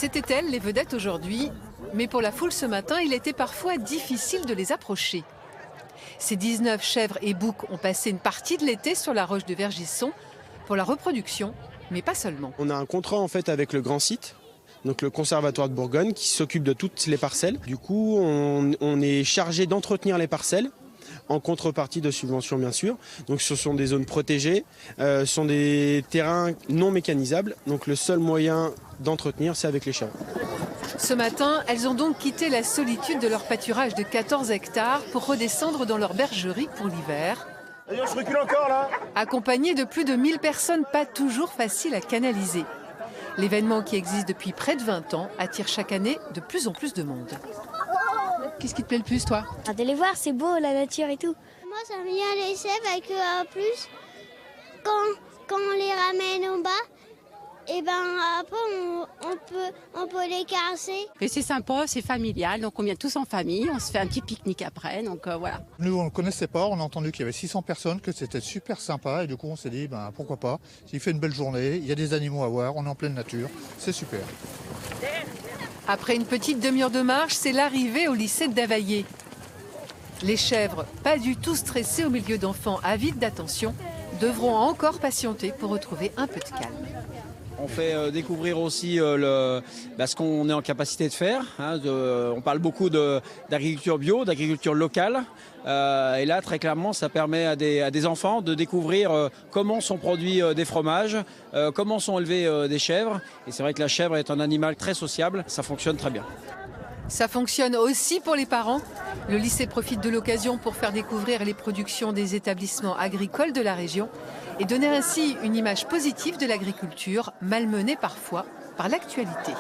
C'était elles les vedettes aujourd'hui, mais pour la foule ce matin, il était parfois difficile de les approcher. Ces 19 chèvres et boucs ont passé une partie de l'été sur la roche de Vergisson pour la reproduction, mais pas seulement. On a un contrat en fait avec le Grand Site, donc le Conservatoire de Bourgogne, qui s'occupe de toutes les parcelles. Du coup, on est chargé d'entretenir les parcelles, en contrepartie de subventions bien sûr. Donc ce sont des zones protégées, ce sont des terrains non mécanisables, donc le seul moyen d'entretenir, c'est avec les chèvres. Ce matin, elles ont donc quitté la solitude de leur pâturage de 14 hectares pour redescendre dans leur bergerie pour l'hiver. Je recule encore là. Accompagnées de plus de 1000 personnes, pas toujours facile à canaliser. L'événement qui existe depuis près de 20 ans attire chaque année de plus en plus de monde. Qu'est-ce qui te plaît le plus, toi? De les voir, c'est beau, la nature et tout. Moi, j'aime bien les chèvres avec en plus, quand on les ramène au bas, et ben après on peut les caresser. Et c'est sympa, c'est familial, donc on vient tous en famille, on se fait un petit pique-nique après, donc voilà. Nous on ne connaissait pas, on a entendu qu'il y avait 600 personnes, que c'était super sympa et du coup on s'est dit pourquoi pas, il fait une belle journée, il y a des animaux à voir, on est en pleine nature, c'est super. Après une petite demi-heure de marche, c'est l'arrivée au lycée de Davaillé. Les chèvres, pas du tout stressées au milieu d'enfants avides d'attention, devront encore patienter pour retrouver un peu de calme. On fait découvrir aussi ce qu'on est en capacité de faire. On parle beaucoup d'agriculture bio, d'agriculture locale. Et là, très clairement, ça permet à des enfants de découvrir comment sont produits des fromages, comment sont élevées des chèvres. Et c'est vrai que la chèvre est un animal très sociable, ça fonctionne très bien. Ça fonctionne aussi pour les parents. Le lycée profite de l'occasion pour faire découvrir les productions des établissements agricoles de la région et donner ainsi une image positive de l'agriculture, malmenée parfois par l'actualité.